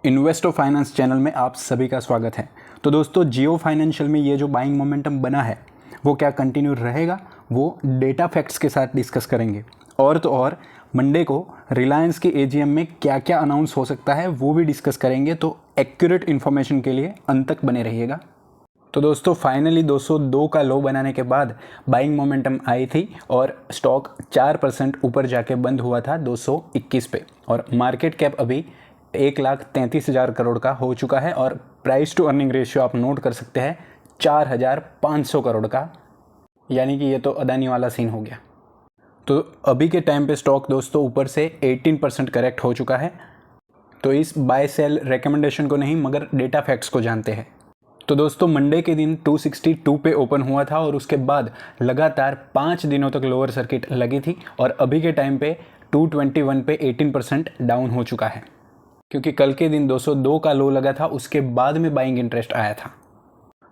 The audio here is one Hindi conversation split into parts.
इन्वेस्टो फाइनेंस चैनल में आप सभी का स्वागत है। तो दोस्तों, जियो फाइनेंशियल में ये जो बाइंग मोमेंटम बना है वो क्या कंटिन्यू रहेगा, वो डेटा फैक्ट्स के साथ डिस्कस करेंगे। और तो और मंडे को रिलायंस के एजीएम में क्या क्या अनाउंस हो सकता है वो भी डिस्कस करेंगे। तो एक्यूरेट इन्फॉर्मेशन के लिए अंत तक बने रहिएगा। तो दोस्तों, फाइनली 202 का लो बनाने के बाद बाइंग मोमेंटम आई थी और स्टॉक 4% ऊपर जाके बंद हुआ था 221 पे। और मार्केट कैप अभी 1,33,000 करोड़ का हो चुका है और प्राइस टू अर्निंग रेशियो आप नोट कर सकते हैं 4,500 करोड़ का, यानी कि ये तो अदानी वाला सीन हो गया। तो अभी के टाइम पे स्टॉक दोस्तों ऊपर से 18% करेक्ट हो चुका है। तो इस बाय सेल रिकमेंडेशन को नहीं मगर डेटा फैक्ट्स को जानते हैं। तो दोस्तों, मंडे के दिन 262 पे ओपन हुआ था और उसके बाद लगातार 5 दिनों तक लोअर सर्किट लगी थी और अभी के टाइम पे 221 पे 18% डाउन हो चुका है, क्योंकि कल के दिन 202 का लो लगा था, उसके बाद में बाइंग इंटरेस्ट आया था।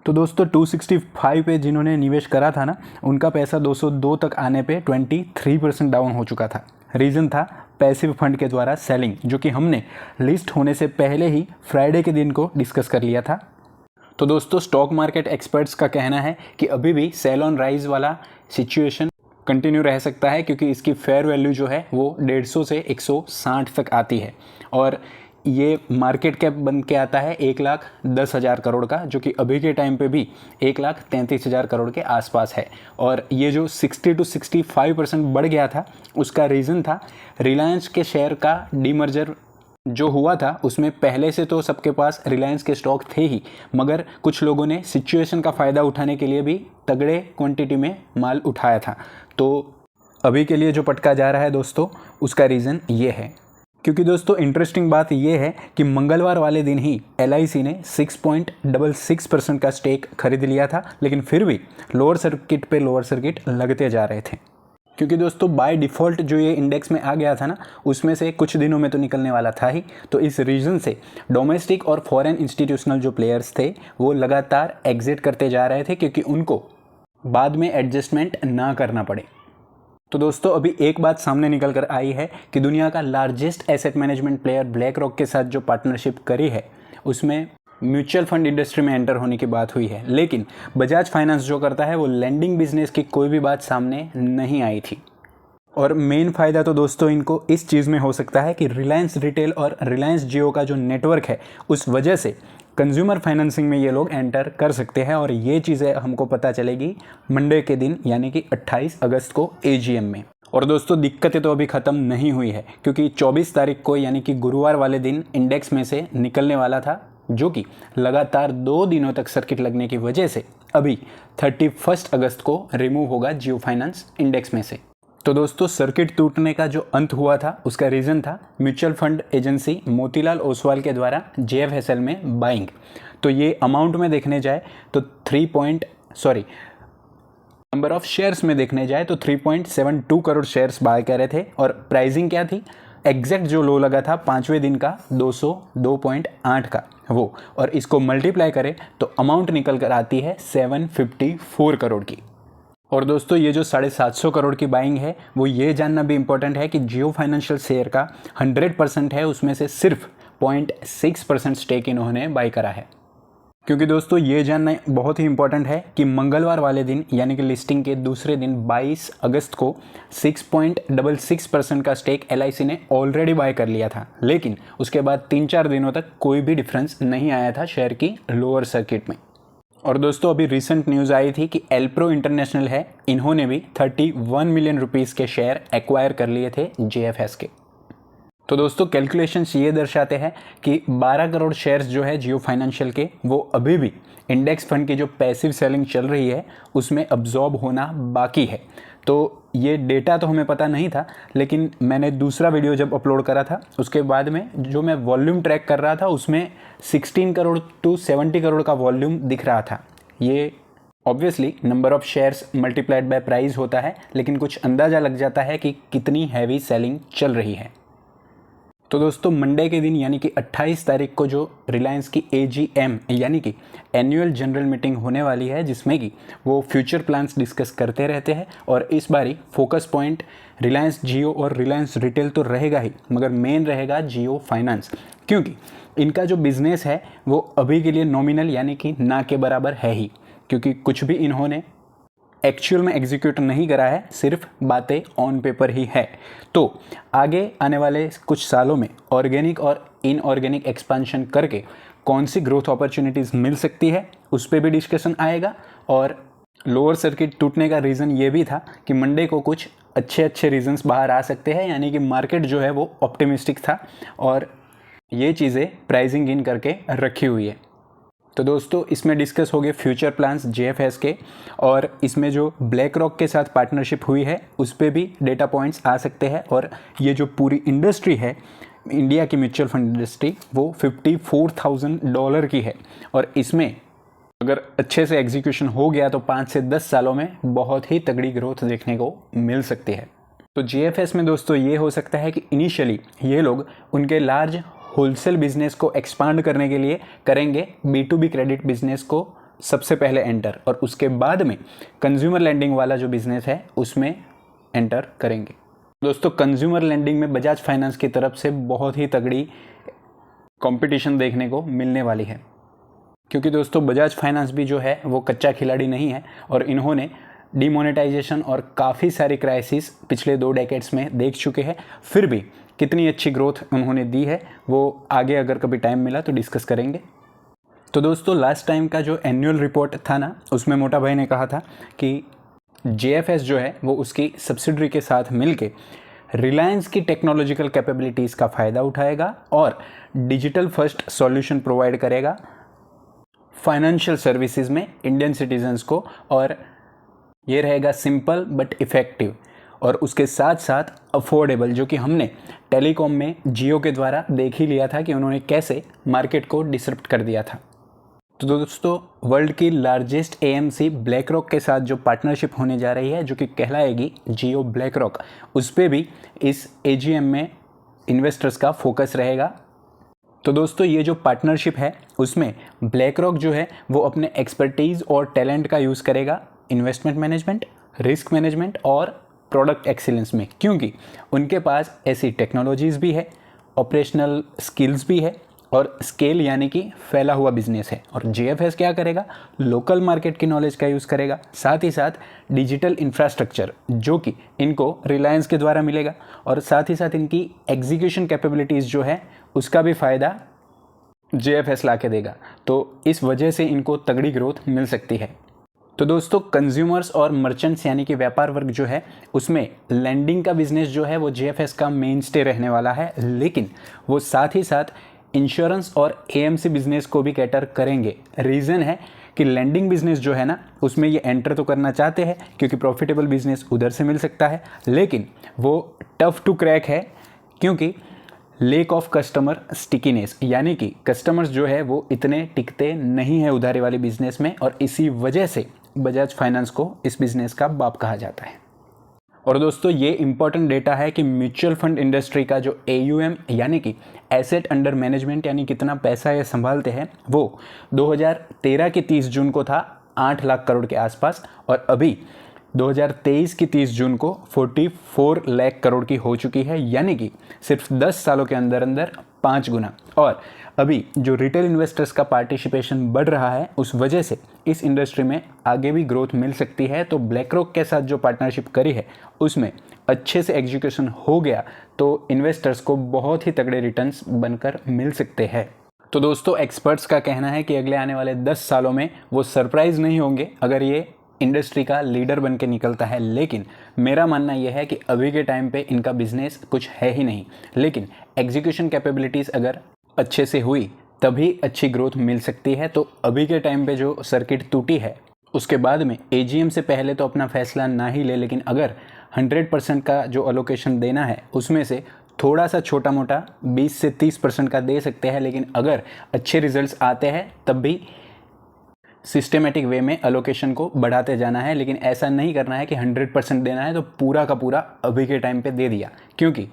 तो दोस्तों, 265 पे जिन्होंने निवेश करा था ना, उनका पैसा 202 तक आने पे 23% डाउन हो चुका था। रीज़न था पैसिव फंड के द्वारा सेलिंग, जो कि हमने लिस्ट होने से पहले ही फ्राइडे के दिन को डिस्कस कर लिया था। तो दोस्तों, स्टॉक मार्केट एक्सपर्ट्स का कहना है कि अभी भी सेल ऑन राइज वाला सिचुएशन कंटिन्यू रह सकता है, क्योंकि इसकी फेयर वैल्यू जो है वो 150 से 160 तक आती है और ये मार्केट कैप बन के आता है 1,10,000 करोड़ का, जो कि अभी के टाइम पे भी 1,33,000 करोड़ के आसपास है। और ये जो 60 to 65% बढ़ गया था, उसका रीज़न था रिलायंस के शेयर का डीमर्जर जो हुआ था। उसमें पहले से तो सबके पास रिलायंस के स्टॉक थे ही, मगर कुछ लोगों ने सिचुएशन का फ़ायदा उठाने के लिए भी तगड़े क्वांटिटी में माल उठाया था। तो अभी के लिए जो पटका जा रहा है दोस्तों, उसका रीज़न ये है। क्योंकि दोस्तों, इंटरेस्टिंग बात ये है कि मंगलवार वाले दिन ही LIC ने 6.66% का स्टेक खरीद लिया था, लेकिन फिर भी लोअर सर्किट पे लोअर सर्किट लगते जा रहे थे। क्योंकि दोस्तों, बाय डिफ़ॉल्ट जो ये इंडेक्स में आ गया था ना, उसमें से कुछ दिनों में तो निकलने वाला था ही। तो इस रीज़न से डोमेस्टिक और फॉरेन इंस्टीट्यूशनल जो प्लेयर्स थे वो लगातार एग्जिट करते जा रहे थे, क्योंकि उनको बाद में एडजस्टमेंट ना करना पड़े। तो दोस्तों, अभी एक बात सामने निकल कर आई है कि दुनिया का largest asset management player black rock के साथ जो पार्टनरशिप करी है, उसमें म्यूचुअल फंड इंडस्ट्री में एंटर होने की बात हुई है। लेकिन बजाज फाइनेंस जो करता है वो लेंडिंग बिजनेस की कोई भी बात सामने नहीं आई थी। और मेन फ़ायदा तो दोस्तों इनको इस चीज़ में हो सकता है कि रिलायंस रिटेल और रिलायंस जियो का जो नेटवर्क है, उस वजह से कंज्यूमर फाइनेंसिंग में ये लोग एंटर कर सकते हैं। और ये चीज़ें हमको पता चलेगी मंडे के दिन, यानी कि 28 अगस्त को AGM में। और दोस्तों, दिक्कतें तो अभी ख़त्म नहीं हुई है, क्योंकि 24 तारीख को यानी कि गुरुवार वाले दिन इंडेक्स में से निकलने वाला था, जो कि लगातार 2 दिनों तक सर्किट लगने की वजह से अभी 31 अगस्त को रिमूव होगा जियो फाइनेंस इंडेक्स में से। तो दोस्तों, सर्किट टूटने का जो अंत हुआ था उसका रीज़न था mutual fund agency Motilal Oswal के द्वारा JFSL में बाइंग। तो ये अमाउंट में देखने जाए तो नंबर ऑफ शेयर्स में देखने जाए तो 3.72 करोड़ शेयर्स बाय कर रहे थे। और प्राइसिंग क्या थी, एग्जैक्ट जो लो लगा था 5वें दिन का 202.8 का वो, और इसको मल्टीप्लाई करें तो अमाउंट निकल कर आती है 754 करोड़ की। और दोस्तों, ये जो 750 करोड़ की बाइंग है, वो ये जानना भी इंपॉर्टेंट है कि जियो फाइनेंशियल शेयर का 100% है, उसमें से सिर्फ 0.6% स्टेक इन्होंने बाई करा है। क्योंकि दोस्तों, ये जानना बहुत ही इंपॉर्टेंट है कि मंगलवार वाले दिन यानी कि लिस्टिंग के दूसरे दिन 22 अगस्त को 6.66% का स्टेक LIC ने ऑलरेडी बाय कर लिया था, लेकिन उसके बाद 3-4 दिनों तक कोई भी डिफरेंस नहीं आया था शेयर की लोअर सर्किट में। और दोस्तों, अभी रिसेंट न्यूज़ आई थी कि एल्प्रो इंटरनेशनल है, इन्होंने भी 31 मिलियन रुपीज़ के शेयर एक्वायर कर लिए थे JFS के। तो दोस्तों, कैलकुलेशंस ये दर्शाते हैं कि 12 करोड़ शेयर्स जो है जियो फाइनेंशियल के, वो अभी भी इंडेक्स फंड की जो पैसिव सेलिंग चल रही है उसमें अब्जॉर्ब होना बाकी है। तो ये डेटा तो हमें पता नहीं था, लेकिन मैंने दूसरा वीडियो जब अपलोड करा था उसके बाद में जो मैं वॉल्यूम ट्रैक कर रहा था, उसमें 16 करोड़ टू 70 करोड़ का वॉल्यूम दिख रहा था। ये obviously number of shares multiplied by price होता है, लेकिन कुछ अंदाज़ा लग जाता है कि कितनी हैवी सेलिंग चल रही है। तो दोस्तों मंडे के दिन यानी कि 28 तारीख को जो रिलायंस की AGM यानी कि एनुअल जनरल मीटिंग होने वाली है, जिसमें कि वो फ्यूचर प्लान्स डिस्कस करते रहते हैं। और इस बारी फोकस पॉइंट रिलायंस जियो और रिलायंस रिटेल तो रहेगा ही, मगर मेन रहेगा जियो फाइनेंस, क्योंकि इनका जो बिज़नेस है वो अभी के लिए नॉमिनल यानी कि ना के बराबर है ही, क्योंकि कुछ भी इन्होंने एक्चुअल में एग्जीक्यूट नहीं करा है, सिर्फ बातें ऑन पेपर ही है। तो आगे आने वाले कुछ सालों में ऑर्गेनिक और इनऑर्गेनिक एक्सपेंशन करके कौन सी ग्रोथ अपॉर्चुनिटीज़ मिल सकती है, उस पर भी डिस्कशन आएगा। और लोअर सर्किट टूटने का रीज़न ये भी था कि मंडे को कुछ अच्छे रीजंस बाहर आ सकते हैं, यानी कि मार्केट जो है वो ऑप्टिमिस्टिक था और ये चीज़ें प्राइसिंग इन करके रखी हुई है। तो दोस्तों इसमें डिस्कस हो गए फ्यूचर प्लान्स JFS के, और इसमें जो ब्लैक रॉक के साथ पार्टनरशिप हुई है उस पर भी डेटा पॉइंट्स आ सकते हैं। और ये जो पूरी इंडस्ट्री है इंडिया की म्यूचुअल फंड इंडस्ट्री, वो $54,000 की है, और इसमें अगर अच्छे से एग्जीक्यूशन हो गया तो 5 से 10 सालों में बहुत ही तगड़ी ग्रोथ देखने को मिल सकती है। तो JFS में दोस्तों ये हो सकता है कि इनिशियली ये लोग उनके लार्ज होलसेल बिजनेस को एक्सपांड करने के लिए करेंगे B2B क्रेडिट बिजनेस को सबसे पहले एंटर, और उसके बाद में कंज्यूमर लैंडिंग वाला जो बिजनेस है उसमें एंटर करेंगे। दोस्तों कंज्यूमर लैंडिंग में बजाज फाइनेंस की तरफ से बहुत ही तगड़ी कंपटीशन देखने को मिलने वाली है, क्योंकि दोस्तों बजाज फाइनेंस भी जो है वो कच्चा खिलाड़ी नहीं है, और इन्होंने डिमोनेटाइजेशन और काफ़ी सारी क्राइसिस पिछले 2 डेकेड्स में देख चुके हैं। फिर भी कितनी अच्छी ग्रोथ उन्होंने दी है वो आगे अगर कभी टाइम मिला तो डिस्कस करेंगे। तो दोस्तों लास्ट टाइम का जो एनुअल रिपोर्ट था ना, उसमें मोटा भाई ने कहा था कि JFS जो है वो उसकी सब्सिडरी के साथ मिलके रिलायंस की टेक्नोलॉजिकल कैपेबिलिटीज़ का फ़ायदा उठाएगा और डिजिटल फर्स्ट सॉल्यूशन प्रोवाइड करेगा फाइनेंशियल सर्विसेज में इंडियन सिटीजन्स को, और ये रहेगा सिंपल बट इफ़ेक्टिव, और उसके साथ साथ अफोर्डेबल, जो कि हमने टेलीकॉम में जियो के द्वारा देख ही लिया था कि उन्होंने कैसे मार्केट को डिसरप्ट कर दिया था। तो दोस्तों वर्ल्ड की लार्जेस्ट AMC ब्लैक रॉक के साथ जो पार्टनरशिप होने जा रही है, जो कि कहलाएगी जियो ब्लैक रॉक, उस पर भी इस AGM में इन्वेस्टर्स का फोकस रहेगा। तो दोस्तों ये जो पार्टनरशिप है उसमें ब्लैक रॉक जो है वो अपने एक्सपर्टीज़ और टैलेंट का यूज़ करेगा इन्वेस्टमेंट मैनेजमेंट, रिस्क मैनेजमेंट और प्रोडक्ट एक्सीलेंस में, क्योंकि उनके पास ऐसी टेक्नोलॉजीज़ भी है, ऑपरेशनल स्किल्स भी है, और स्केल यानी कि फैला हुआ बिजनेस है। और JFS क्या करेगा, लोकल मार्केट की नॉलेज का यूज़ करेगा, साथ ही साथ डिजिटल इंफ्रास्ट्रक्चर जो कि इनको रिलायंस के द्वारा मिलेगा, और साथ ही साथ इनकी एग्जीक्यूशन कैपेबिलिटीज़ जो है उसका भी फ़ायदा JFS ला के देगा। तो इस वजह से इनको तगड़ी ग्रोथ मिल सकती है। तो दोस्तों कंज्यूमर्स और मर्चेंट्स यानी कि व्यापार वर्ग जो है उसमें लैंडिंग का बिजनेस जो है वो JFS का मेन स्टे रहने वाला है, लेकिन वो साथ ही साथ इंश्योरेंस और AMC बिजनेस को भी कैटर करेंगे। रीज़न है कि लैंडिंग बिजनेस जो है ना उसमें ये एंटर तो करना चाहते हैं क्योंकि प्रॉफिटेबल बिजनेस उधर से मिल सकता है, लेकिन वो टफ टू क्रैक है क्योंकि लेक ऑफ कस्टमर स्टिकीनेस, यानी कि कस्टमर्स जो है वो इतने टिकते नहीं है उधारी वाली बिजनेस में, और इसी वजह से बजाज फाइनेंस को इस बिज़नेस का बाप कहा जाता है। और दोस्तों ये इंपॉर्टेंट डेटा है कि म्यूचुअल फंड इंडस्ट्री का जो AUM यानी कि एसेट अंडर मैनेजमेंट यानी कितना पैसा ये संभालते हैं, वो 2013 की 30 जून को था 8 लाख करोड़ के आसपास, और अभी 2023 की 30 जून को 44 लाख करोड़ की हो चुकी है, यानी कि सिर्फ 10 सालों के अंदर अंदर 5 गुना। और अभी जो रिटेल इन्वेस्टर्स का पार्टिसिपेशन बढ़ रहा है उस वजह से इस इंडस्ट्री में आगे भी ग्रोथ मिल सकती है। तो ब्लैक रॉक के साथ जो पार्टनरशिप करी है उसमें अच्छे से एग्जीक्यूशन हो गया तो इन्वेस्टर्स को बहुत ही तगड़े रिटर्न्स बनकर मिल सकते हैं। तो दोस्तों एक्सपर्ट्स का कहना है कि अगले आने वाले 10 सालों में वो सरप्राइज़ नहीं होंगे अगर ये इंडस्ट्री का लीडर बन के निकलता है, लेकिन मेरा मानना यह है कि अभी के टाइम पे इनका बिजनेस कुछ है ही नहीं, लेकिन एग्जीक्यूशन कैपेबिलिटीज़ अगर अच्छे से हुई तभी अच्छी ग्रोथ मिल सकती है। तो अभी के टाइम पे जो सर्किट टूटी है उसके बाद में AGM से पहले तो अपना फैसला ना ही ले, लेकिन अगर 100% का जो अलोकेशन देना है उसमें से थोड़ा सा छोटा मोटा 20 से 30% का दे सकते हैं, लेकिन अगर अच्छे रिजल्ट्स आते हैं तब भी सिस्टमेटिक वे में अलोकेशन को बढ़ाते जाना है। लेकिन ऐसा नहीं करना है कि 100% देना है तो पूरा का पूरा अभी के टाइम पे दे दिया, क्योंकि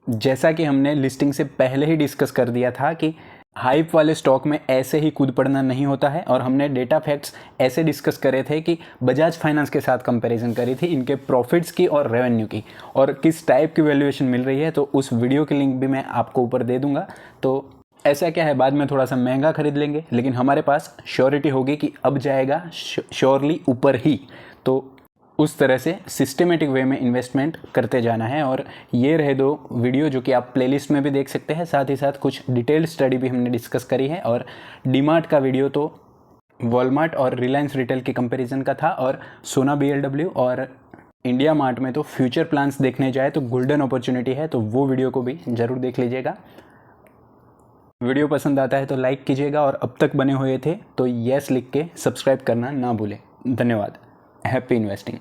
जैसा कि हमने लिस्टिंग से पहले ही डिस्कस कर दिया था कि हाइप वाले स्टॉक में ऐसे ही कूद पड़ना नहीं होता है, और हमने डेटा फैक्ट्स ऐसे डिस्कस करे थे कि बजाज फाइनेंस के साथ कंपैरिजन करी थी इनके प्रॉफिट्स की और रेवेन्यू की, और किस टाइप की वैल्यूएशन मिल रही है। तो उस वीडियो की लिंक भी मैं आपको ऊपर दे दूंगा। तो ऐसा क्या है, बाद में थोड़ा सा महंगा खरीद लेंगे, लेकिन हमारे पास श्योरिटी होगी कि अब जाएगा श्योरली ऊपर ही। तो उस तरह से सिस्टमेटिक वे में इन्वेस्टमेंट करते जाना है। और ये रहे 2 वीडियो जो कि आप प्लेलिस्ट में भी देख सकते हैं। साथ ही साथ कुछ डिटेल्ड स्टडी भी हमने डिस्कस करी है। और डीमार्ट का वीडियो तो वॉलमार्ट और रिलायंस रिटेल के कंपैरिजन का था, और सोना BLW और इंडिया मार्ट में तो फ्यूचर प्लान्स देखने जाए तो गोल्डन अपॉर्चुनिटी है, तो वो वीडियो को भी ज़रूर देख लीजिएगा। वीडियो पसंद आता है तो लाइक कीजिएगा, और अब तक बने हुए थे तो येस लिख के सब्सक्राइब करना ना भूलें। धन्यवाद। Happy investing.